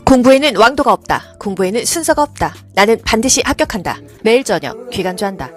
공부에는 왕도가 없다. 공부에는 순서가 없다. 나는 반드시 합격한다. 매일 저녁 귀간주한다.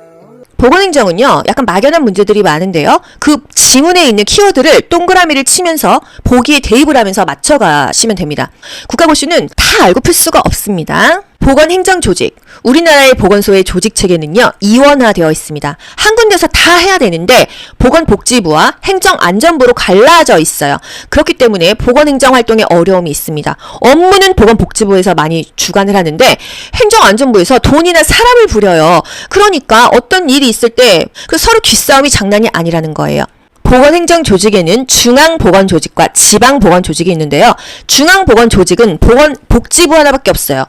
보건행정은요, 약간 막연한 문제들이 많은데요. 그 지문에 있는 키워드를 동그라미를 치면서 보기에 대입을 하면서 맞춰가시면 됩니다. 국가고시는 다 알고 풀 수가 없습니다. 보건행정조직. 우리나라의 보건소의 조직체계는요, 이원화되어 있습니다. 한 군데서 다 해야 되는데 보건복지부와 행정안전부로 갈라져 있어요. 그렇기 때문에 보건행정활동에 어려움이 있습니다. 업무는 보건복지부에서 많이 주관을 하는데 행정안전부에서 돈이나 사람을 부려요. 그러니까 어떤 일이 있을 때 서로 뒷싸움이 장난이 아니라는 거예요. 보건행정조직에는 중앙보건조직과 지방보건조직이 있는데요. 중앙보건조직은 보건복지부 하나밖에 없어요.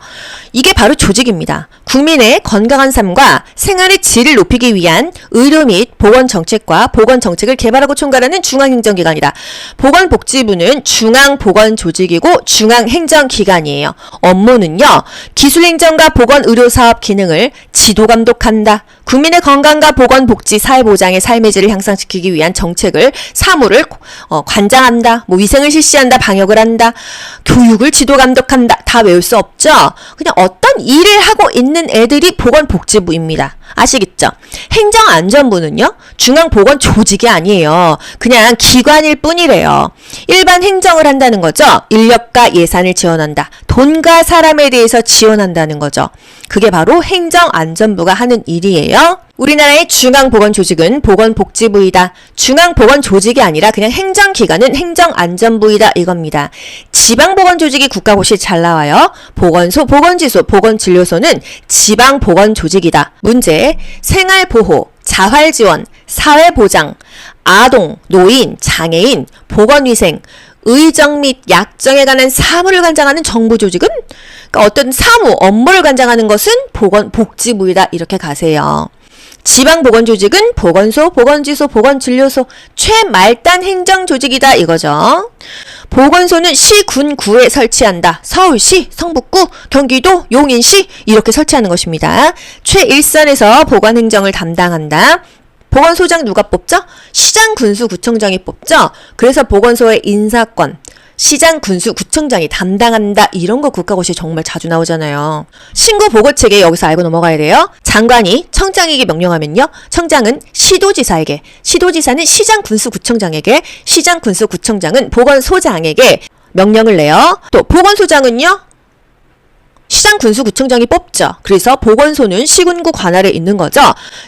이게 바로 조직입니다. 국민의 건강한 삶과 생활의 질을 높이기 위한 의료 및 보건정책과 보건정책을 개발하고 총괄하는 중앙행정기관이다. 보건복지부는 중앙보건조직이고 중앙행정기관이에요. 업무는요, 기술행정과 보건의료사업 기능을 지도감독한다. 국민의 건강과 보건복지 사회보장의 삶의 질을 향상시키기 위한 정책을 사무를 관장한다. 위생을 실시한다. 방역을 한다. 교육을 지도감독한다. 다 외울 수 없죠? 그냥 어떤 일을 하고 있는 애들이 보건복지부입니다. 아시겠죠? 행정안전부는요, 중앙보건조직이 아니에요. 그냥 기관일 뿐이래요. 일반 행정을 한다는 거죠. 인력과 예산을 지원한다. 돈과 사람에 대해서 지원한다는 거죠. 그게 바로 행정안전부가 하는 일이에요. 우리나라의 중앙보건조직은 보건복지부이다. 중앙보건조직이 아니라 그냥 행정기관은 행정안전부이다 이겁니다. 지방보건조직이 국가고시에 잘 나와요. 보건소, 보건지소, 보건진료소는 지방보건조직이다. 문제, 생활보호, 자활지원, 사회보장, 아동, 노인, 장애인, 보건위생, 의정 및 약정에 관한 사무를 관장하는 정부조직은 그러니까 어떤 사무, 업무를 관장하는 것은 보건복지부이다 이렇게 가세요. 지방보건조직은 보건소, 보건지소, 보건진료소, 최말단 행정조직이다 이거죠. 보건소는 시, 군, 구에 설치한다. 서울시, 성북구, 경기도, 용인시 이렇게 설치하는 것입니다. 최일선에서 보건행정을 담당한다. 보건소장 누가 뽑죠? 시장, 군수, 구청장이 뽑죠? 그래서 보건소의 인사권, 시장, 군수, 구청장이 담당한다. 이런 거 국가고시에 정말 자주 나오잖아요. 신고 보고 체계 여기서 알고 넘어가야 돼요. 장관이 청장에게 명령하면요, 청장은 시도지사에게, 시도지사는 시장, 군수, 구청장에게, 시장, 군수, 구청장은 보건소장에게 명령을 내요. 또 보건소장은요, 시장, 군수, 구청장이 뽑죠. 그래서 보건소는 시군구 관할에 있는 거죠.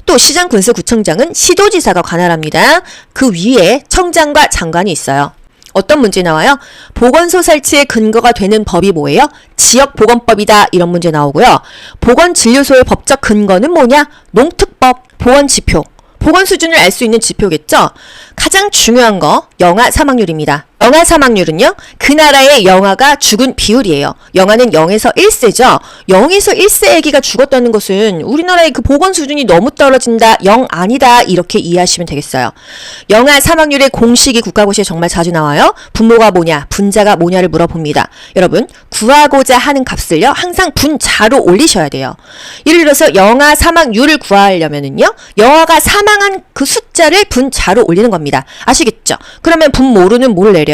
또 시장, 군수, 구청장은 시도지사가 관할합니다. 그 위에 청장과 장관이 있어요. 어떤 문제 나와요? 보건소 설치의 근거가 되는 법이 뭐예요? 지역보건법이다 이런 문제 나오고요. 보건진료소의 법적 근거는 뭐냐? 농특법, 보건지표. 보건 수준을 알 수 있는 지표겠죠? 가장 중요한 거 영아 사망률입니다. 영아 사망률은요, 그 나라의 영아가 죽은 비율이에요. 영아는 0에서 1세죠. 0에서 1세 아기가 죽었다는 것은 우리나라의 그 보건 수준이 너무 떨어진다, 0 아니다 이렇게 이해하시면 되겠어요. 영아 사망률의 공식이 국가고시에 정말 자주 나와요. 분모가 뭐냐, 분자가 뭐냐를 물어봅니다. 여러분, 구하고자 하는 값을요, 항상 분자로 올리셔야 돼요. 예를 들어서 영아 사망률을 구하려면은요, 영아가 사망한 그 숫자를 분자로 올리는 겁니다. 아시겠죠? 그러면 분모로는 뭘 내려요?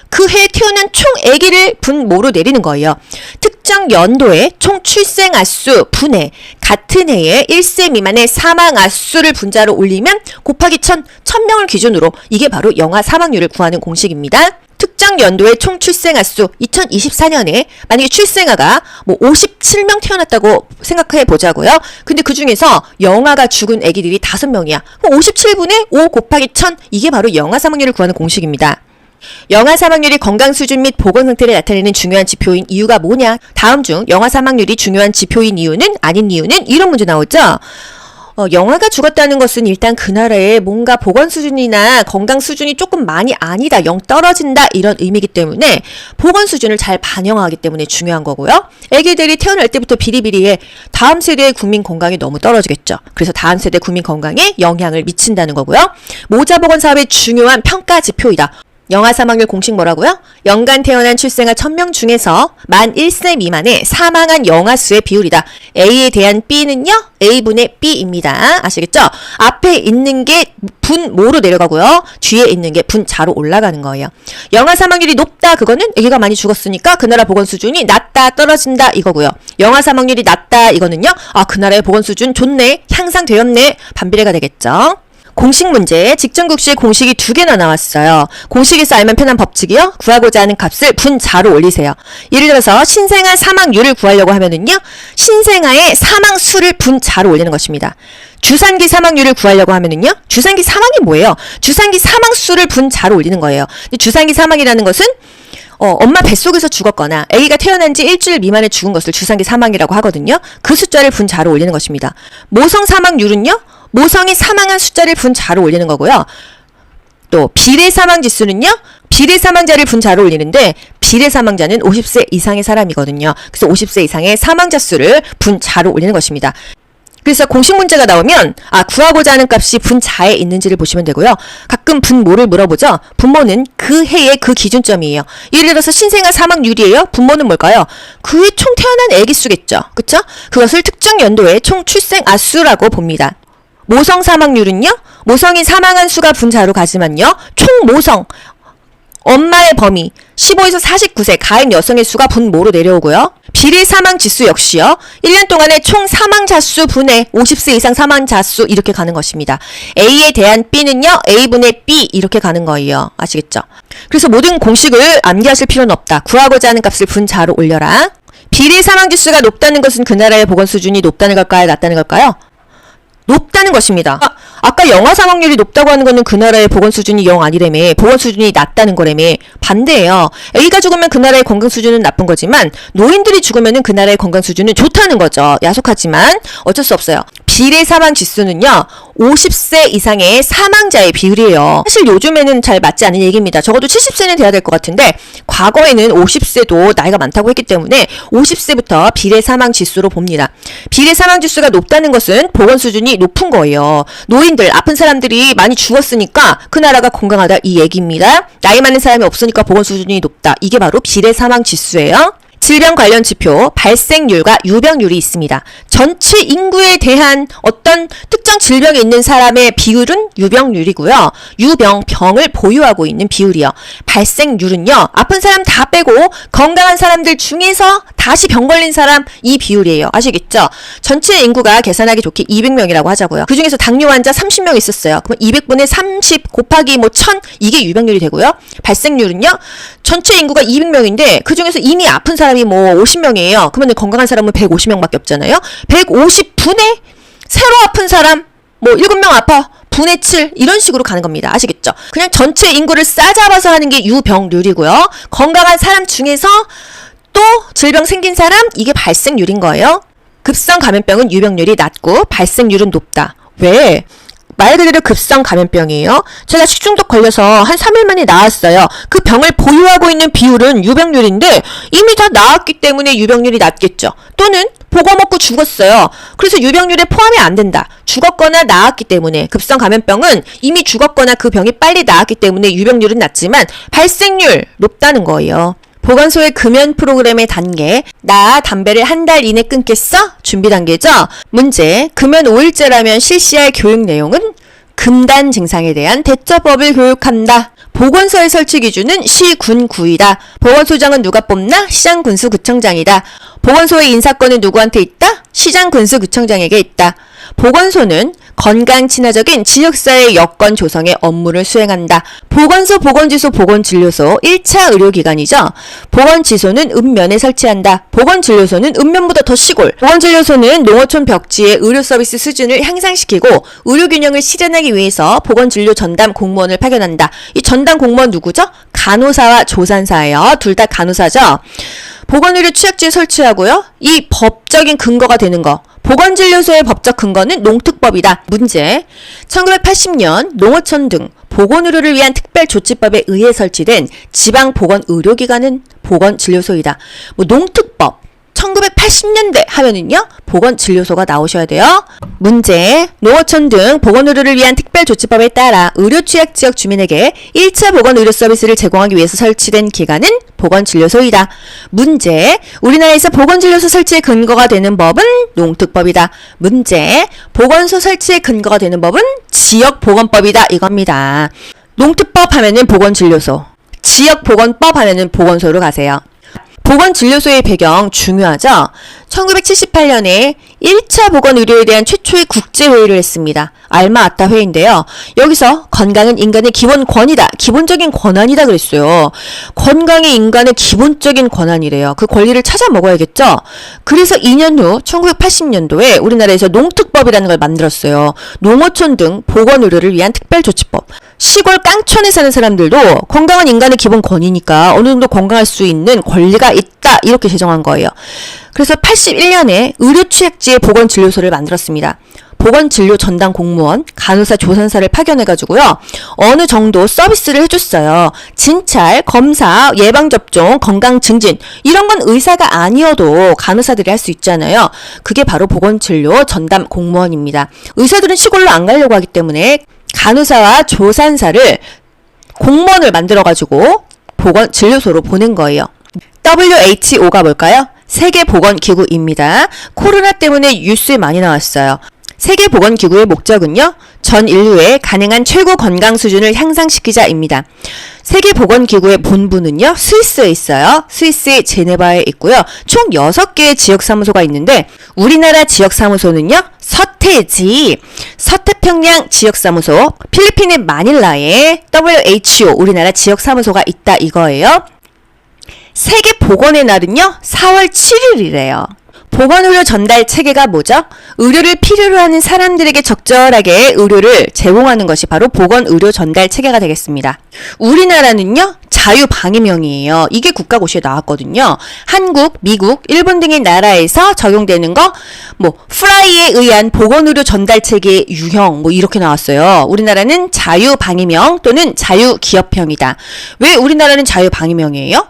그 해에 태어난 총 아기를 분모로 내리는 거예요. 특정 연도의 총 출생 아수 분해, 같은 해에 1세 미만의 사망 아수를 분자로 올리면 곱하기 1000명을 기준으로, 이게 바로 영아 사망률을 구하는 공식입니다. 특정 연도의 총 출생 아수, 2024년에 만약에 출생아가 57명 태어났다고 생각해 보자고요. 근데 그 중에서 영아가 죽은 아기들이 5명이야. 그럼 57분의 5 곱하기 1000, 이게 바로 영아 사망률을 구하는 공식입니다. 영아 사망률이 건강 수준 및 보건 상태를 나타내는 중요한 지표인 이유가 뭐냐? 다음 중 영아 사망률이 중요한 지표인 이유는, 아닌 이유는, 이런 문제 나오죠? 영아가 죽었다는 것은 일단 그 나라의 뭔가 보건 수준이나 건강 수준이 조금 많이 아니다, 0 떨어진다 이런 의미이기 때문에 보건 수준을 잘 반영하기 때문에 중요한 거고요. 애기들이 태어날 때부터 비리비리해 다음 세대의 국민 건강이 너무 떨어지겠죠. 그래서 다음 세대 국민 건강에 영향을 미친다는 거고요. 모자 보건 사업의 중요한 평가 지표이다. 영아 사망률 공식 뭐라고요? 연간 태어난 출생아 1000명 중에서 만 1세 미만의 사망한 영아 수의 비율이다. A에 대한 B는요? A분의 B입니다. 아시겠죠? 앞에 있는 게 분모로 내려가고요. 뒤에 있는 게 분자로 올라가는 거예요. 영아 사망률이 높다. 그거는 아기가 많이 죽었으니까 그 나라 보건 수준이 낮다, 떨어진다 이거고요. 영아 사망률이 낮다. 이거는요. 그 나라의 보건 수준 좋네, 향상되었네, 반비례가 되겠죠. 공식 문제, 직전국시에 공식이 2개나 나왔어요. 공식에서 알면 편한 법칙이요. 구하고자 하는 값을 분자로 올리세요. 예를 들어서 신생아 사망률을 구하려고 하면은요. 신생아의 사망수를 분자로 올리는 것입니다. 주산기 사망률을 구하려고 하면은요. 주산기 사망이 뭐예요? 주산기 사망수를 분자로 올리는 거예요. 근데 주산기 사망이라는 것은 엄마 뱃속에서 죽었거나 아기가 태어난 지 일주일 미만에 죽은 것을 주산기 사망이라고 하거든요. 그 숫자를 분자로 올리는 것입니다. 모성 사망률은요. 모성이 사망한 숫자를 분자로 올리는 거고요. 또 비례 사망 지수는요. 비례 사망자를 분자로 올리는데 비례 사망자는 50세 이상의 사람이거든요. 그래서 50세 이상의 사망자 수를 분자로 올리는 것입니다. 그래서 공식 문제가 나오면 구하고자 하는 값이 분자에 있는지를 보시면 되고요. 가끔 분모를 물어보죠. 분모는 그 해의 그 기준점이에요. 예를 들어서 신생아 사망률이에요. 분모는 뭘까요? 그 해 총 태어난 아기 수겠죠. 그쵸? 그것을 특정 연도의 총 출생 아수라고 봅니다. 모성 사망률은요. 모성이 사망한 수가 분자로 가지만요. 총 모성, 엄마의 범위 15에서 49세 가임 여성의 수가 분모로 내려오고요. 비례 사망 지수 역시요. 1년 동안의 총 사망자 수 분의 50세 이상 사망자 수 이렇게 가는 것입니다. A에 대한 B는요. A분의 B 이렇게 가는 거예요. 아시겠죠? 그래서 모든 공식을 암기하실 필요는 없다. 구하고자 하는 값을 분자로 올려라. 비례 사망 지수가 높다는 것은 그 나라의 보건 수준이 높다는 걸까요? 낮다는 걸까요? 높다는 것입니다. 아까 영아 사망률이 높다고 하는 거는 그 나라의 보건 수준이 영 아니라며, 보건 수준이 낮다는 거라며. 반대예요. A가 죽으면 그 나라의 건강 수준은 나쁜 거지만 노인들이 죽으면 그 나라의 건강 수준은 좋다는 거죠. 야속하지만 어쩔 수 없어요. 비례 사망 지수는요. 50세 이상의 사망자의 비율이에요. 사실 요즘에는 잘 맞지 않는 얘기입니다. 적어도 70세는 돼야 될 것 같은데 과거에는 50세도 나이가 많다고 했기 때문에 50세부터 비례 사망 지수로 봅니다. 비례 사망 지수가 높다는 것은 보건 수준이 높은 거예요. 노인들, 아픈 사람들이 많이 죽었으니까 그 나라가 건강하다 이 얘기입니다. 나이 많은 사람이 없으니까 보건 수준이 높다. 이게 바로 비례 사망 지수예요. 질병 관련 지표, 발생률과 유병률이 있습니다. 전체 인구에 대한 어떤 특정 질병이 있는 사람의 비율은 유병률이고요. 병을 보유하고 있는 비율이요. 발생률은요. 아픈 사람 다 빼고 건강한 사람들 중에서 다시 병 걸린 사람 이 비율이에요. 아시겠죠? 전체 인구가 계산하기 좋게 200명이라고 하자고요. 그 중에서 당뇨 환자 30명 있었어요. 그럼 200분의 30 곱하기 1000 이게 유병률이 되고요. 발생률은요. 전체 인구가 200명인데 그 중에서 이미 아픈 사람이 50명이에요. 그러면 건강한 사람은 150명밖에 없잖아요. 150분의 새로 아픈 사람 7명 아파 분의 7 이런 식으로 가는 겁니다. 아시겠죠? 그냥 전체 인구를 싸잡아서 하는 게 유병률이고요. 건강한 사람 중에서 또 질병 생긴 사람 이게 발생률인 거예요. 급성 감염병은 유병률이 낮고 발생률은 높다. 왜? 말 그대로 급성 감염병이에요. 제가 식중독 걸려서 한 3일 만에 나았어요. 그 병을 보유하고 있는 비율은 유병률인데 이미 다 나았기 때문에 유병률이 낮겠죠. 또는 보고 먹고 죽었어요. 그래서 유병률에 포함이 안 된다. 죽었거나 나았기 때문에. 급성 감염병은 이미 죽었거나 그 병이 빨리 나았기 때문에 유병률은 낮지만 발생률 높다는 거예요. 보건소의 금연 프로그램의 단계. 나 담배를 한 달 이내 끊겠어? 준비 단계죠? 문제. 금연 5일째라면 실시할 교육 내용은 금단 증상에 대한 대처법을 교육한다. 보건소의 설치 기준은 시, 군, 구이다. 보건소장은 누가 뽑나? 시장, 군수, 구청장이다. 보건소의 인사권은 누구한테 있다? 시장, 군수, 구청장에게 있다. 보건소는 건강 친화적인 지역사회 여건 조성의 업무를 수행한다. 보건소, 보건지소, 보건진료소 1차 의료기관이죠. 보건지소는 읍면에 설치한다. 보건진료소는 읍면보다 더 시골. 보건진료소는 농어촌 벽지의 의료서비스 수준을 향상시키고 의료균형을 실현하기 위해서 보건진료 전담 공무원을 파견한다. 이 전담 공무원 누구죠? 간호사와 조산사예요. 둘 다 간호사죠. 보건의료 취약지에 설치하고요. 이 법적인 근거가 되는 거. 보건진료소의 법적 근거는 농특법이다. 문제. 1980년 농어촌 등 보건의료를 위한 특별조치법에 의해 설치된 지방보건의료기관은 보건진료소이다. 농특법. 1980년대 하면은요, 보건진료소가 나오셔야 돼요. 문제, 농어촌 등 보건의료를 위한 특별조치법에 따라 의료취약지역 주민에게 1차 보건의료 서비스를 제공하기 위해서 설치된 기관은 보건진료소이다. 문제, 우리나라에서 보건진료소 설치의 근거가 되는 법은 농특법이다. 문제, 보건소 설치의 근거가 되는 법은 지역보건법이다. 이겁니다. 농특법 하면은 보건진료소, 지역보건법 하면은 보건소로 가세요. 보건진료소의 배경 중요하죠? 1978년에 1차 보건의료에 대한 최초의 국제회의를 했습니다. 알마-아타 회의인데요. 여기서 건강은 인간의 기본 권이다. 기본적인 권한이다 그랬어요. 건강이 인간의 기본적인 권한이래요. 그 권리를 찾아 먹어야겠죠? 그래서 2년 후 1980년도에 우리나라에서 농특법이라는 걸 만들었어요. 농어촌 등 보건의료를 위한 특별조치법. 시골 깡촌에 사는 사람들도 건강은 인간의 기본 권이니까 어느 정도 건강할 수 있는 권리가 있다. 이렇게 제정한 거예요. 그래서 81년에 의료취약지의 보건진료소를 만들었습니다. 보건진료 전담 공무원, 간호사, 조산사를 파견해가지고요. 어느 정도 서비스를 해줬어요. 진찰, 검사, 예방접종, 건강증진 이런 건 의사가 아니어도 간호사들이 할 수 있잖아요. 그게 바로 보건진료 전담 공무원입니다. 의사들은 시골로 안 가려고 하기 때문에 간호사와 조산사를 공무원을 만들어가지고 보건진료소로 보낸 거예요. WHO가 뭘까요? 세계보건기구입니다. 코로나 때문에 뉴스에 많이 나왔어요. 세계보건기구의 목적은요, 전 인류의 가능한 최고 건강 수준을 향상시키자입니다. 세계보건기구의 본부는요, 스위스에 있어요. 스위스의 제네바에 있고요. 총 6개의 지역사무소가 있는데, 우리나라 지역사무소는요, 서태지, 서태평양 지역사무소, 필리핀의 마닐라에 WHO, 우리나라 지역사무소가 있다 이거예요. 세계보건의 날은요, 4월 7일이래요. 보건의료 전달 체계가 뭐죠? 의료를 필요로 하는 사람들에게 적절하게 의료를 제공하는 것이 바로 보건의료 전달 체계가 되겠습니다. 우리나라는요, 자유방위명이에요. 이게 국가고시에 나왔거든요. 한국, 미국, 일본 등의 나라에서 적용되는 거, 프라이에 의한 보건의료 전달 체계의 유형, 이렇게 나왔어요. 우리나라는 자유방위명 또는 자유기업형이다. 왜 우리나라는 자유방위명이에요?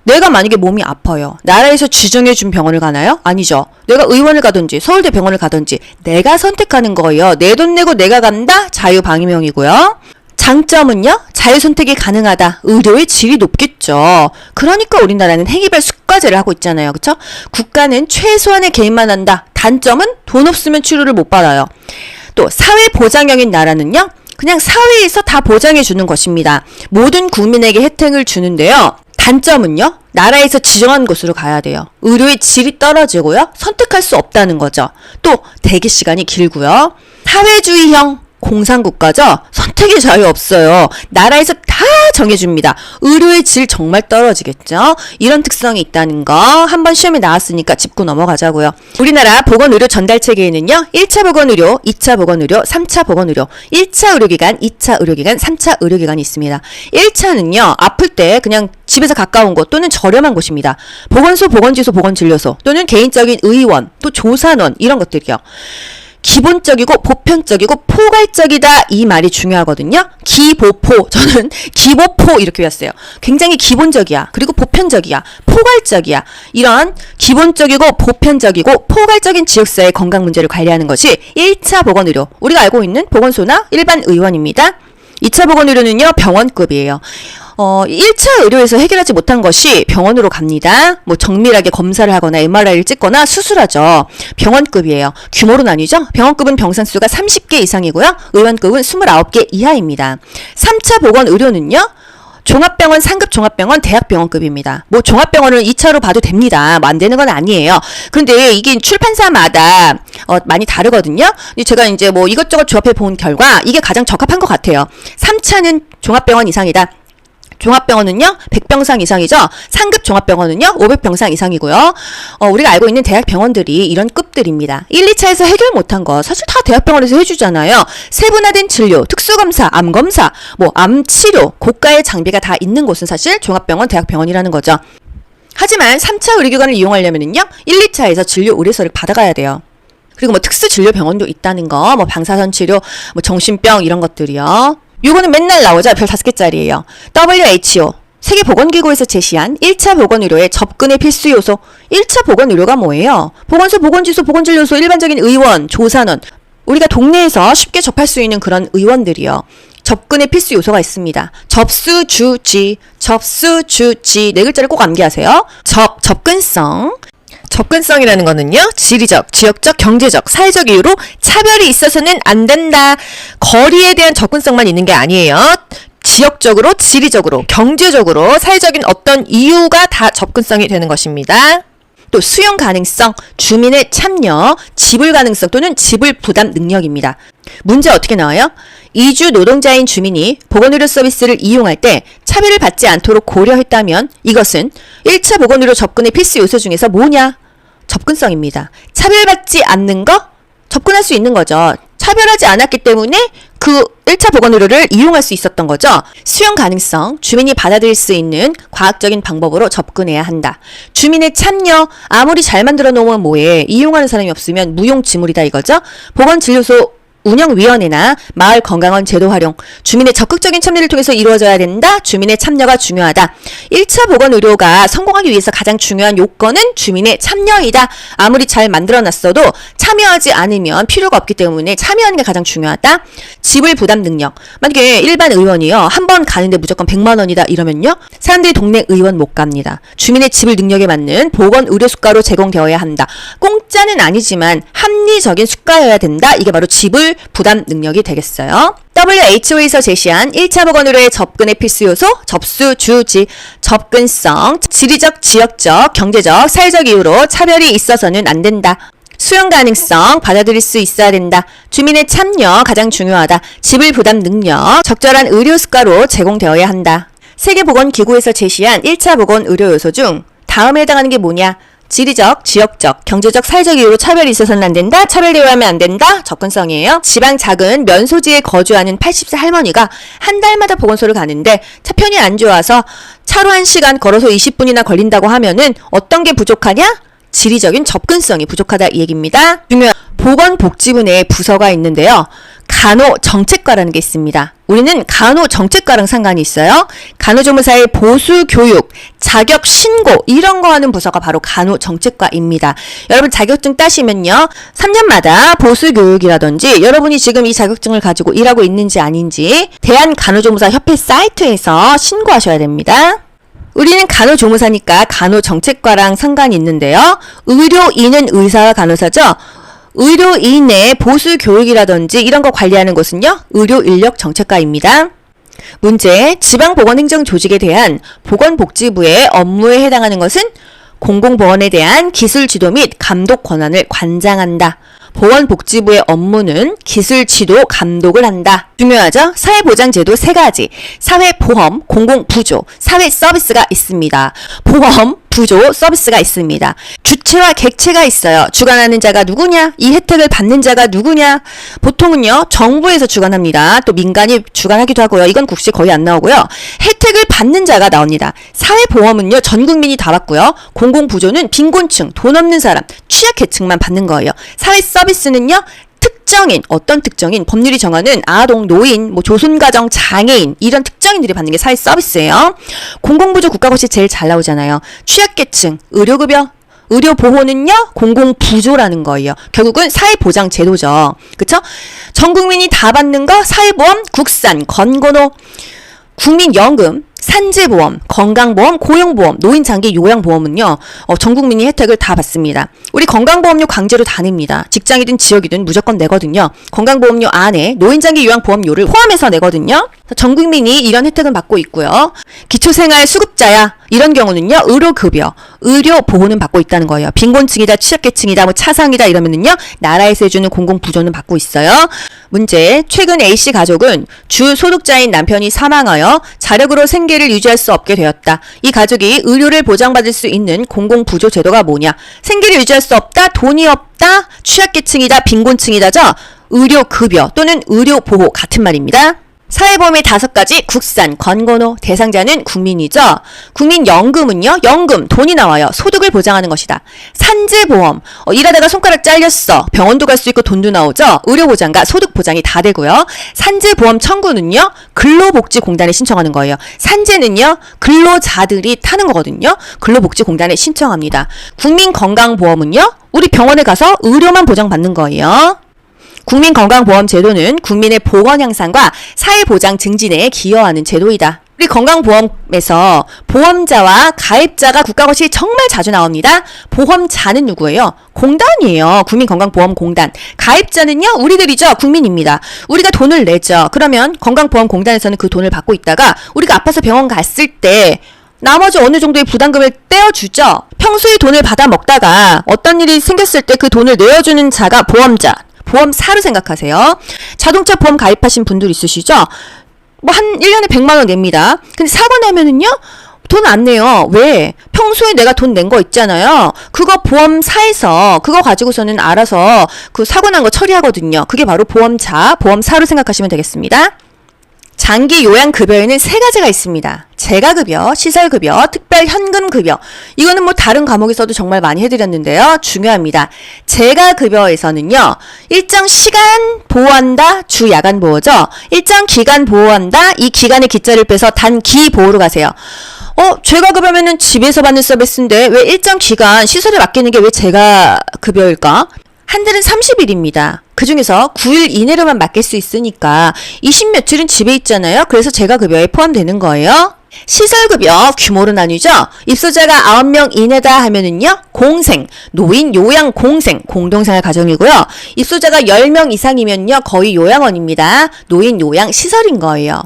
내가 만약에 몸이 아파요. 나라에서 지정해준 병원을 가나요? 아니죠. 내가 의원을 가든지 서울대 병원을 가든지 내가 선택하는 거예요. 내 돈 내고 내가 간다? 자유방위명이고요. 장점은요, 자유선택이 가능하다. 의료의 질이 높겠죠. 그러니까 우리나라는 행위별 수과제를 하고 있잖아요. 그쵸? 국가는 최소한의 개입만 한다. 단점은 돈 없으면 치료를 못 받아요. 또 사회보장형인 나라는요, 그냥 사회에서 다 보장해 주는 것입니다. 모든 국민에게 혜택을 주는데요. 단점은요, 나라에서 지정한 곳으로 가야 돼요. 의료의 질이 떨어지고요, 선택할 수 없다는 거죠. 또 대기 시간이 길고요. 사회주의형 공산국가죠. 선택의 자유 없어요. 나라에서 다 정해줍니다. 의료의 질 정말 떨어지겠죠. 이런 특성이 있다는 거 한번 시험에 나왔으니까 짚고 넘어가자고요. 우리나라 보건의료 전달체계에는요, 1차 보건의료, 2차 보건의료, 3차 보건의료, 1차 의료기관, 2차 의료기관, 3차 의료기관이 있습니다. 1차는요, 아플 때 그냥 집에서 가까운 곳 또는 저렴한 곳입니다. 보건소, 보건지소, 보건진료소 또는 개인적인 의원, 또 조산원 이런 것들이요. 기본적이고 보편적이고 포괄적이다 이 말이 중요하거든요. 기보포, 저는 기보포 이렇게 외웠어요. 굉장히 기본적이야. 그리고 보편적이야. 포괄적이야. 이런 기본적이고 보편적이고 포괄적인 지역사회의 건강 문제를 관리하는 것이 1차 보건의료, 우리가 알고 있는 보건소나 일반 의원입니다. 2차 보건의료는요, 병원급이에요. 1차 의료에서 해결하지 못한 것이 병원으로 갑니다. 정밀하게 검사를 하거나 MRI를 찍거나 수술하죠. 병원급이에요. 규모로 나뉘죠. 병원급은 병상수가 30개 이상이고요. 의원급은 29개 이하입니다. 3차 보건의료는요, 종합병원, 상급 종합병원, 대학병원급입니다. 종합병원을 2차로 봐도 됩니다. 안 되는 건 아니에요. 그런데 이게 출판사마다 많이 다르거든요. 제가 이제 이것저것 조합해 본 결과 이게 가장 적합한 것 같아요. 3차는 종합병원 이상이다. 종합병원은요, 100병상 이상이죠. 상급 종합병원은요, 500병상 이상이고요. 우리가 알고 있는 대학병원들이 이런 급들입니다. 1, 2차에서 해결 못한 거 사실 다 대학병원에서 해주잖아요. 세분화된 진료, 특수검사, 암검사, 암치료, 고가의 장비가 다 있는 곳은 사실 종합병원, 대학병원이라는 거죠. 하지만 3차 의료기관을 이용하려면요, 1, 2차에서 진료 의뢰서를 받아가야 돼요. 그리고 특수진료병원도 있다는 거, 방사선 치료, 정신병 이런 것들이요. 요거는 맨날 나오죠. 별 5개짜리예요. WHO, 세계보건기구에서 제시한 1차 보건의료의 접근의 필수 요소. 1차 보건의료가 뭐예요? 보건소, 보건지소, 보건진료소, 일반적인 의원, 조산원. 우리가 동네에서 쉽게 접할 수 있는 그런 의원들이요. 접근의 필수 요소가 있습니다. 접수주지, 접수주지. 네 글자를 꼭 암기하세요. 접근성. 접근성이라는 거는요, 지리적, 지역적, 경제적, 사회적 이유로 차별이 있어서는 안 된다. 거리에 대한 접근성만 있는 게 아니에요. 지역적으로, 지리적으로, 경제적으로, 사회적인 어떤 이유가 다 접근성이 되는 것입니다. 또 수용 가능성, 주민의 참여, 지불 가능성 또는 지불 부담 능력입니다. 문제 어떻게 나와요? 이주 노동자인 주민이 보건의료 서비스를 이용할 때 차별을 받지 않도록 고려했다면 이것은 1차 보건의료 접근의 필수 요소 중에서 뭐냐? 접근성입니다. 차별받지 않는 거? 접근할 수 있는 거죠. 차별하지 않았기 때문에 그 1차 보건의료를 이용할 수 있었던 거죠. 수용 가능성, 주민이 받아들일 수 있는 과학적인 방법으로 접근해야 한다. 주민의 참여, 아무리 잘 만들어 놓으면 뭐해. 이용하는 사람이 없으면 무용지물이다 이거죠. 보건진료소 운영위원회나 마을건강원 제도 활용, 주민의 적극적인 참여를 통해서 이루어져야 된다. 주민의 참여가 중요하다. 1차 보건의료가 성공하기 위해서 가장 중요한 요건은 주민의 참여이다. 아무리 잘 만들어놨어도 참여하지 않으면 필요가 없기 때문에 참여하는 게 가장 중요하다. 지불 부담 능력. 만약에 일반 의원이요. 한 번 가는데 무조건 100만 원이다 이러면요. 사람들이 동네 의원 못 갑니다. 주민의 지불 능력에 맞는 보건의료 수가로 제공되어야 한다. 공짜는 아니지만 합리적인 수가여야 된다. 이게 바로 지불 부담 능력이 되겠어요. WHO에서 제시한 1차 보건의료의 접근의 필수 요소, 접수주지, 접근성, 지리적, 지역적, 경제적, 사회적 이유로 차별이 있어서는 안 된다. 수용 가능성, 받아들일 수 있어야 된다. 주민의 참여, 가장 중요하다. 지불 부담 능력, 적절한 의료 수가로 제공되어야 한다. 세계보건기구에서 제시한 1차 보건의료 요소 중 다음에 해당하는 게 뭐냐? 지리적, 지역적, 경제적, 사회적 이유로 차별이 있어서는 안 된다. 차별 대우하면 안 된다. 접근성이에요. 지방 작은 면소지에 거주하는 80세 할머니가 한 달마다 보건소를 가는데 차편이 안 좋아서 차로 1시간 걸어서 20분이나 걸린다고 하면은 어떤 게 부족하냐? 지리적인 접근성이 부족하다 이 얘기입니다. 중요한 보건복지부 내에 부서가 있는데요. 간호정책과라는 게 있습니다. 우리는 간호정책과랑 상관이 있어요. 간호조무사의 보수교육, 자격신고 이런 거 하는 부서가 바로 간호정책과입니다. 여러분 자격증 따시면요. 3년마다 보수교육이라든지 여러분이 지금 이 자격증을 가지고 일하고 있는지 아닌지 대한간호조무사협회 사이트에서 신고하셔야 됩니다. 우리는 간호조무사니까 간호정책과랑 상관이 있는데요. 의료인은 의사와 간호사죠. 의료인의 보수교육이라든지 이런 거 관리하는 곳은요. 의료인력정책과입니다. 문제, 지방보건행정조직에 대한 보건복지부의 업무에 해당하는 것은 공공보건에 대한 기술지도 및 감독 권한을 관장한다. 보건복지부의 업무는 기술지도 감독을 한다. 중요하죠? 사회보장제도 3가지, 사회보험, 공공부조, 사회서비스가 있습니다. 보험, 부조, 서비스가 있습니다. 주체와 객체가 있어요. 주관하는 자가 누구냐? 이 혜택을 받는 자가 누구냐? 보통은요, 정부에서 주관합니다. 또 민간이 주관하기도 하고요. 이건 국시 거의 안 나오고요. 혜택을 받는 자가 나옵니다. 사회보험은요, 전 국민이 다 받고요. 공공부조는 빈곤층, 돈 없는 사람, 취약계층만 받는 거예요. 사회서비스는요, 특정인, 어떤 특정인, 법률이 정하는 아동, 노인, 조손가정, 장애인 이런 특정인들이 받는 게 사회 서비스예요. 공공부조 국가고시 제일 잘 나오잖아요. 취약계층, 의료급여, 의료보호는요 공공부조라는 거예요. 결국은 사회보장제도죠. 그쵸? 전 국민이 다 받는 거 사회보험, 국산, 건고노, 국민연금, 산재보험, 건강보험, 고용보험, 노인장기 요양보험은요. 전 국민이 혜택을 다 받습니다. 우리 건강보험료 강제로 다 냅니다. 직장이든 지역이든 무조건 내거든요. 건강보험료 안에 노인장기 요양보험료를 포함해서 내거든요. 전 국민이 이런 혜택은 받고 있고요. 기초생활수급자야. 이런 경우는요. 의료급여, 의료보호는 받고 있다는 거예요. 빈곤층이다, 취약계층이다, 차상이다 이러면은요. 나라에서 해주는 공공부조는 받고 있어요. 문제, 최근 A씨 가족은 주 소득자인 남편이 사망하여 자력으로 생계를 유지할 수 없게 되었다. 이 가족이 의료를 보장받을 수 있는 공공부조 제도가 뭐냐? 생계를 유지할 수 없다, 돈이 없다, 취약계층이다, 빈곤층이다죠? 의료급여 또는 의료보호 같은 말입니다. 사회보험의 5가지 국산, 건건호, 대상자는 국민이죠. 국민연금은요, 연금, 돈이 나와요. 소득을 보장하는 것이다. 산재보험, 일하다가 손가락 잘렸어. 병원도 갈 수 있고 돈도 나오죠. 의료보장과 소득보장이 다 되고요. 산재보험 청구는요, 근로복지공단에 신청하는 거예요. 산재는요, 근로자들이 타는 거거든요. 근로복지공단에 신청합니다. 국민건강보험은요, 우리 병원에 가서 의료만 보장받는 거예요. 국민건강보험제도는 국민의 보건 향상과 사회보장 증진에 기여하는 제도이다. 우리 건강보험에서 보험자와 가입자가 국가 것이 정말 자주 나옵니다. 보험자는 누구예요? 공단이에요. 국민건강보험공단. 가입자는요, 우리들이죠. 국민입니다. 우리가 돈을 내죠. 그러면 건강보험공단에서는 그 돈을 받고 있다가 우리가 아파서 병원 갔을 때 나머지 어느 정도의 부담금을 떼어주죠. 평소에 돈을 받아 먹다가 어떤 일이 생겼을 때 그 돈을 내어주는 자가 보험자, 보험사로 생각하세요. 자동차 보험 가입하신 분들 있으시죠? 뭐 한 1년에 100만 원 냅니다. 근데 사고 나면은요, 돈 안 내요. 왜? 평소에 내가 돈 낸 거 있잖아요. 그거 보험사에서 그거 가지고서는 알아서 그 사고 난 거 처리하거든요. 그게 바로 보험자, 보험사로 생각하시면 되겠습니다. 장기 요양급여에는 3가지가 있습니다. 재가급여, 시설급여, 특별현금급여. 이거는 뭐 다른 과목에서도 정말 많이 해드렸는데요. 중요합니다. 재가급여에서는요, 일정 시간 보호한다, 주 야간 보호죠. 일정 기간 보호한다, 이 기간의 기자를 빼서 단기 보호로 가세요. 재가급여면은 집에서 받는 서비스인데 왜 일정 기간 시설에 맡기는 게 왜 재가급여일까? 한달은 30일입니다. 그 중에서 9일 이내로만 맡길 수 있으니까 20 며칠은 집에 있잖아요. 그래서 재가급여에 포함되는 거예요. 시설급여 규모로 나뉘죠. 입소자가 9명 이내다 하면은요, 공생, 노인 요양 공생, 공동생활 가정이고요. 입소자가 10명 이상이면요, 거의 요양원입니다. 노인 요양 시설인 거예요.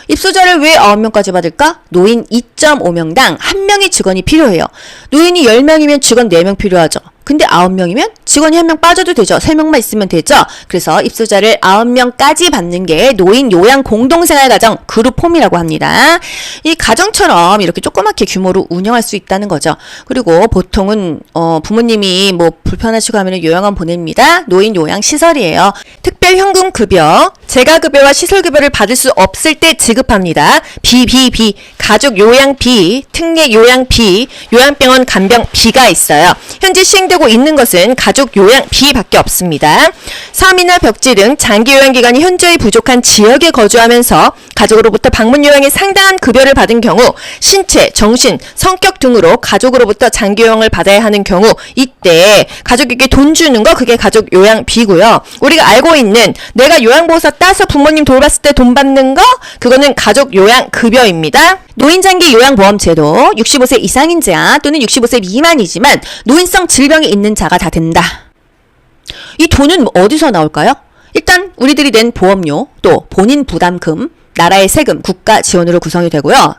입소자를 왜 9명까지 받을까? 노인 2.5명당 1명의 직원이 필요해요. 노인이 10명이면 직원 4명 필요하죠. 근데 9명이면 직원이 1명 빠져도 되죠. 3명만 있으면 되죠. 그래서 입소자를 9명까지 받는 게 노인 요양 공동생활 가정 그룹홈이라고 합니다. 이 가정처럼 이렇게 조그맣게 규모로 운영할 수 있다는 거죠. 그리고 보통은 부모님이 뭐 불편하시고 하면 요양원 보냅니다. 노인 요양 시설이에요. 특별현금급여, 재가급여와 시설급여를 받을 수 없을 때 지급합니다. 비비비, 가족 요양비, 특례 요양비, 요양병원 간병비가 있어요. 현재 시행되고 있는 것은 가족 요양비밖에 없습니다. 섬이나 벽지 등 장기 요양기간이 현저히 부족한 지역에 거주하면서 가족으로부터 방문 요양에 상당한 급여를 받은 경우, 신체, 정신, 성격 등으로 가족으로부터 장기 요양을 받아야 하는 경우, 이때 가족에게 돈 주는 거, 그게 가족 요양비고요. 우리가 알고 있는 내가 요양보호사 따서 부모님 돌봤을 때 돈 받는 거, 그거는 가족 요양급여입니다. 노인장기 요양보험제도 65세 이상인 자 또는 65세 미만이지만 노인성 질병이 있는 자가 다 된다. 이 돈은 어디서 나올까요? 일단 우리들이 낸 보험료, 또 본인 부담금, 나라의 세금, 국가 지원으로 구성이 되고요.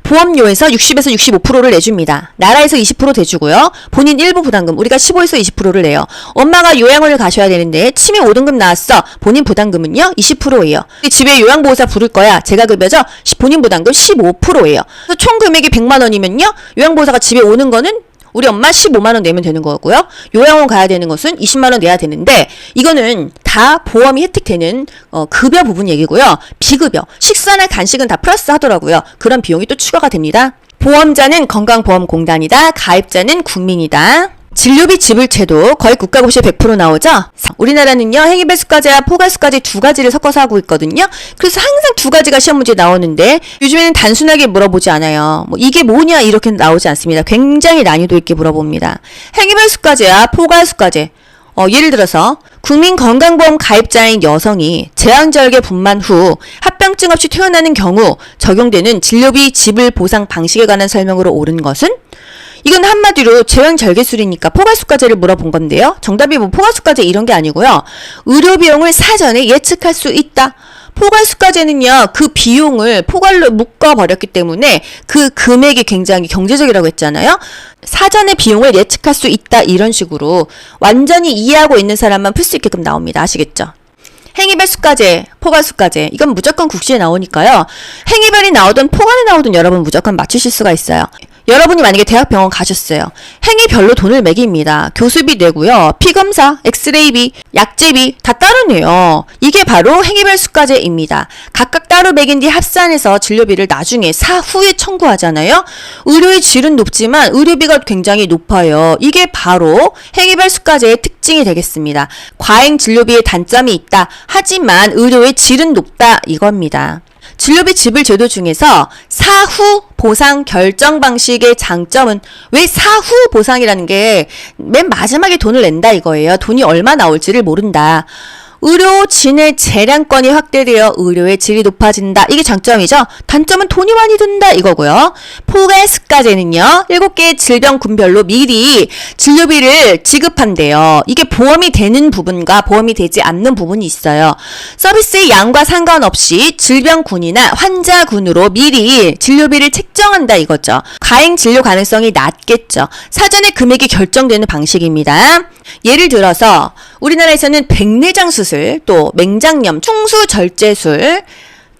보험료에서 60에서 65%를 내줍니다. 나라에서 20% 대주고요. 본인 일부 부담금, 우리가 15에서 20%를 내요. 엄마가 요양원을 가셔야 되는데 치매 5등급 나왔어. 본인 부담금은요 20%예요. 집에 요양보호사 부를 거야. 재가급여죠. 본인 부담금 15%예요. 총 금액이 100만 원이면요. 요양보호사가 집에 오는 거는 우리 엄마 15만 원 내면 되는 거고요. 요양원 가야 되는 것은 20만 원 내야 되는데, 이거는 다 보험이 혜택되는 급여 부분 얘기고요. 비급여, 식사나 간식은 다 플러스 하더라고요. 그런 비용이 또 추가가 됩니다. 보험자는 건강보험공단이다. 가입자는 국민이다. 진료비 지불제도 거의 국가고시에 100% 나오죠? 우리나라는요, 행위배수까지와 포괄수까지 2가지를 섞어서 하고 있거든요. 그래서 항상 2가지가 시험 문제에 나오는데, 요즘에는 단순하게 물어보지 않아요. 뭐 이게 뭐냐 이렇게 나오지 않습니다. 굉장히 난이도 있게 물어봅니다. 행위배수까지와 포괄수까지. 예를 들어서 국민건강보험 가입자인 여성이 제왕절개 분만 후 합병증 없이 퇴원하는 경우 적용되는 진료비 지불 보상 방식에 관한 설명으로 옳은 것은? 이건 한마디로 제왕절개술이니까 포괄수가제를 물어본 건데요. 정답이 뭐 포괄수가제 이런 게 아니고요. 의료비용을 사전에 예측할 수 있다. 포괄수가제는요, 그 비용을 포괄로 묶어버렸기 때문에 그 금액이 굉장히 경제적이라고 했잖아요. 사전에 비용을 예측할 수 있다, 이런 식으로 완전히 이해하고 있는 사람만 풀 수 있게끔 나옵니다. 아시겠죠? 행위별 수가제, 포괄수가제, 이건 무조건 국시에 나오니까요. 행위별이 나오든 포괄이 나오든 여러분 무조건 맞추실 수가 있어요. 여러분이 만약에 대학병원 가셨어요. 행위별로 돈을 매깁니다. 교수비 내고요. 피검사, 엑스레이비, 약제비 다 따로 내요. 이게 바로 행위별 수가제입니다. 각각 따로 매긴 뒤 합산해서 진료비를 나중에 사후에 청구하잖아요. 의료의 질은 높지만 의료비가 굉장히 높아요. 이게 바로 행위별 수가제의 특징이 되겠습니다. 과잉 진료비의 단점이 있다. 하지만 의료의 질은 높다 이겁니다. 진료비 지불 제도 중에서 사후 보상 결정 방식의 장점은 왜 사후 보상이라는 게 맨 마지막에 돈을 낸다 이거예요. 돈이 얼마 나올지를 모른다. 의료진의 재량권이 확대되어 의료의 질이 높아진다. 이게 장점이죠. 단점은 돈이 많이 든다 이거고요. 포괄수가제는요. 7개의 질병군별로 미리 진료비를 지급한대요. 이게 보험이 되는 부분과 보험이 되지 않는 부분이 있어요. 서비스의 양과 상관없이 질병군이나 환자군으로 미리 진료비를 책정한다 이거죠. 과잉 진료 가능성이 낮겠죠. 사전에 금액이 결정되는 방식입니다. 예를 들어서 우리나라에서는 백내장 수술, 또 맹장염, 충수절제술,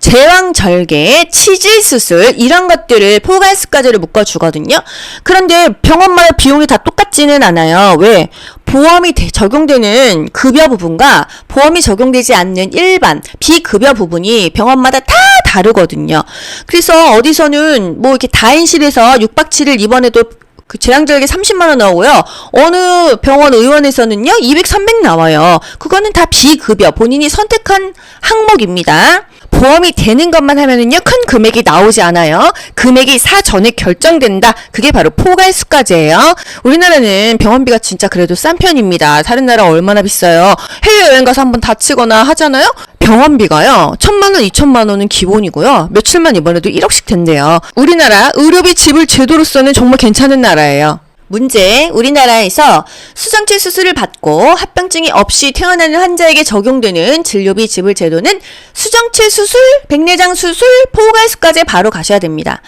제왕절개, 치질수술 이런 것들을 포괄수가제로 묶어주거든요. 그런데 병원마다 비용이 다 똑같지는 않아요. 왜? 보험이 적용되는 급여 부분과 보험이 적용되지 않는 일반 비급여 부분이 병원마다 다 다르거든요. 그래서 어디서는 뭐 이렇게 다인실에서 6박 7일 입원해도 그 제왕절개 30만원 나오고요. 어느 병원 의원에서는요, 200, 300 나와요. 그거는 다 비급여, 본인이 선택한 항목입니다. 보험이 되는 것만 하면은요, 큰 금액이 나오지 않아요. 금액이 사전에 결정된다. 그게 바로 포괄수가제예요. 우리나라는 병원비가 진짜 그래도 싼 편입니다. 다른 나라 얼마나 비싸요? 해외여행 가서 한번 다치거나 하잖아요? 병원비가요, 1,000만원, 2,000만원은 기본이고요. 며칠만 입원해도 1억씩 된대요. 우리나라 의료비 지불 제도로서는 정말 괜찮은 나라예요. 문제, 우리나라에서 수정체 수술을 받고 합병증이 없이 퇴원하는 환자에게 적용되는 진료비 지불 제도는 수정체 수술, 백내장 수술, 포괄수가제 바로 가셔야 됩니다.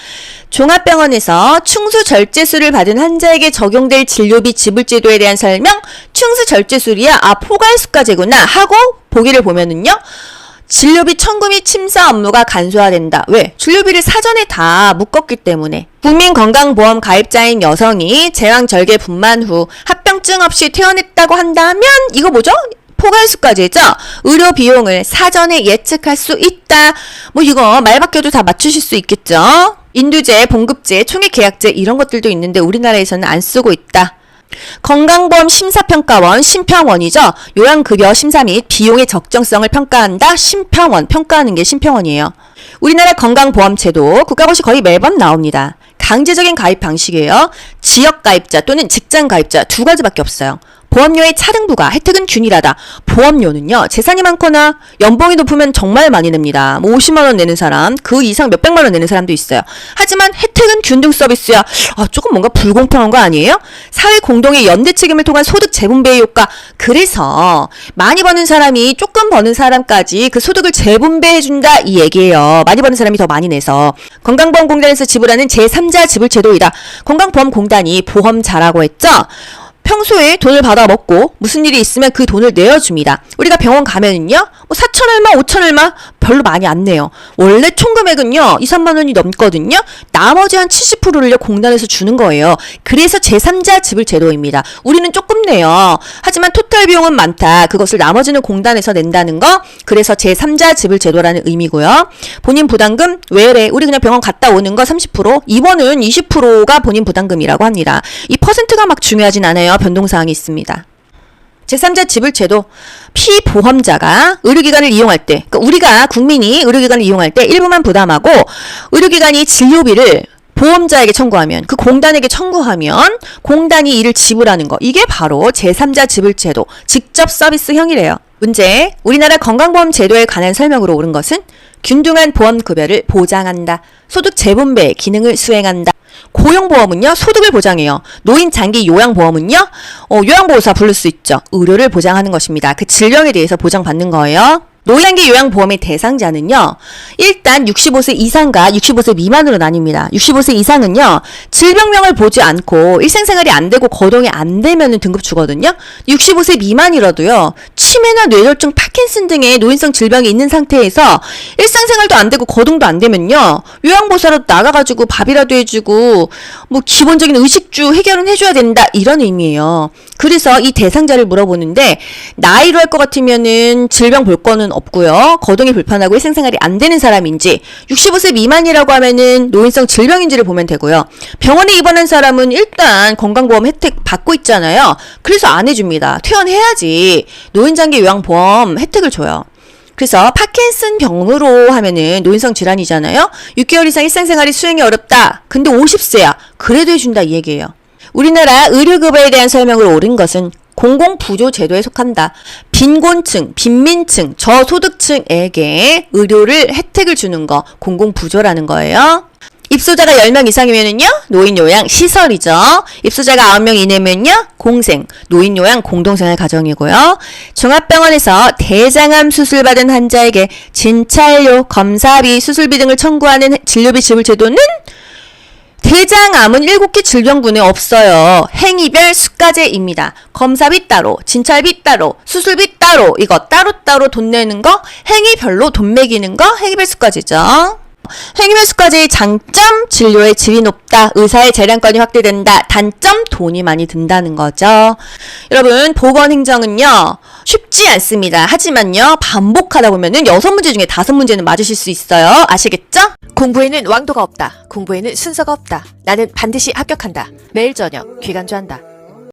종합병원에서 충수절제술을 받은 환자에게 적용될 진료비 지불 제도에 대한 설명, 충수절제술이야, 포괄수가제구나 하고 보기를 보면은요, 진료비 청구 및 심사 업무가 간소화된다. 왜? 진료비를 사전에 다 묶었기 때문에. 국민건강보험 가입자인 여성이 제왕절개 분만 후 합병증 없이 퇴원했다고 한다면 이거 뭐죠? 포괄수가제죠? 의료 비용을 사전에 예측할 수 있다. 뭐 이거 말 바뀌어도 다 맞추실 수 있겠죠? 인두제, 봉급제, 총액계약제 이런 것들도 있는데 우리나라에서는 안 쓰고 있다. 건강보험 심사평가원, 심평원이죠. 요양급여 심사 및 비용의 적정성을 평가한다. 심평원, 평가하는 게 심평원이에요. 우리나라 건강보험제도 국가고시 거의 매번 나옵니다. 강제적인 가입 방식이에요. 지역가입자 또는 직장가입자 두 가지밖에 없어요. 보험료의 차등부가 혜택은 균일하다. 보험료는요, 재산이 많거나 연봉이 높으면 정말 많이 냅니다. 뭐 50만원 내는 사람, 그 이상 몇백만원 내는 사람도 있어요. 하지만 혜택은 균등 서비스야. 조금 뭔가 불공평한 거 아니에요? 사회 공동의 연대 책임을 통한 소득 재분배의 효과. 그래서 많이 버는 사람이 조금 버는 사람까지 그 소득을 재분배해준다 이 얘기예요. 많이 버는 사람이 더 많이 내서. 건강보험공단에서 지불하는 제3자 지불 제도이다. 건강보험공단이 보험자라고 했죠? 평소에 돈을 받아 먹고 무슨 일이 있으면 그 돈을 내어줍니다. 우리가 병원 가면은요, 뭐 4천 얼마, 5천 얼마 별로 많이 안 내요. 원래 총 금액은요, 2, 3만 원이 넘거든요. 나머지 한 70%를요, 공단에서 주는 거예요. 그래서 제3자 지불 제도입니다. 우리는 조금 내요. 하지만 토탈 비용은 많다. 그것을 나머지는 공단에서 낸다는 거. 그래서 제3자 지불 제도라는 의미고요. 본인 부담금 외래, 우리 그냥 병원 갔다 오는 거 30%, 입원은 20%가 본인 부담금이라고 합니다. 이 퍼센트가 막 중요하진 않아요. 변동사항이 있습니다. 제3자 지불제도, 피보험자가 의료기관을 이용할 때, 그러니까 우리가 국민이 의료기관을 이용할 때 일부만 부담하고 의료기관이 진료비를 보험자에게 청구하면, 그 공단에게 청구하면 공단이 이를 지불하는 거, 이게 바로 제3자 지불제도, 직접 서비스형이래요. 문제, 우리나라 건강보험 제도에 관한 설명으로 옳은 것은 균등한 보험급여를 보장한다. 소득 재분배 기능을 수행한다. 고용보험은요, 소득을 보장해요. 노인 장기 요양보험은요, 요양보호사 부를 수 있죠. 의료를 보장하는 것입니다. 그 질병에 대해서 보장받는 거예요. 노인장기 요양보험의 대상자는요, 일단 65세 이상과 65세 미만으로 나뉩니다. 65세 이상은요, 질병명을 보지 않고 일상생활이 안 되고 거동이 안 되면 등급 주거든요. 65세 미만이라도요, 치매나 뇌졸중, 파킨슨 등의 노인성 질병이 있는 상태에서 일상생활도 안 되고 거동도 안 되면요, 요양보호사로 나가가지고 밥이라도 해주고 뭐 기본적인 의식주 해결은 해줘야 된다, 이런 의미예요. 그래서 이 대상자를 물어보는데 나이로 할 것 같으면은 질병 볼 거는 없고요, 거동이 불편하고 일상생활이 안 되는 사람인지, 65세 미만이라고 하면은 노인성 질병인지를 보면 되고요. 병원에 입원한 사람은 일단 건강보험 혜택 받고 있잖아요. 그래서 안 해줍니다. 퇴원해야지 노인장기 요양보험 혜택을 줘요. 그래서 파킨슨 병으로 하면은 노인성 질환이잖아요. 6개월 이상 일상생활이 수행이 어렵다. 근데 50세야. 그래도 해준다, 이 얘기예요. 우리나라 의료급여에 대한 설명으로 옳은 것은 공공부조제도에 속한다. 빈곤층, 빈민층, 저소득층에게 의료를 혜택을 주는 거, 공공부조라는 거예요. 입소자가 10명 이상이면은요, 노인요양시설이죠. 입소자가 9명 이내면요, 공생, 노인요양 공동생활 가정이고요. 종합병원에서 대장암 수술 받은 환자에게 진찰료, 검사비, 수술비 등을 청구하는 진료비 지불 제도는 대장암은 7개 질병군에 없어요. 행위별 수가제입니다. 검사비 따로, 진찰비 따로, 수술비 따로, 이거 따로따로 돈 내는 거, 행위별로 돈 매기는 거, 행위별 수가제죠. 행위별 수가제의 장점, 진료의 질이 높다, 의사의 재량권이 확대된다, 단점, 돈이 많이 든다는 거죠. 여러분, 보건행정은요, 쉽지 않습니다. 하지만요, 반복하다 보면은 6문제 중에 5문제는 맞으실 수 있어요. 아시겠죠? 공부에는 왕도가 없다. 공부에는 순서가 없다. 나는 반드시 합격한다. 매일 저녁 귀간주한다.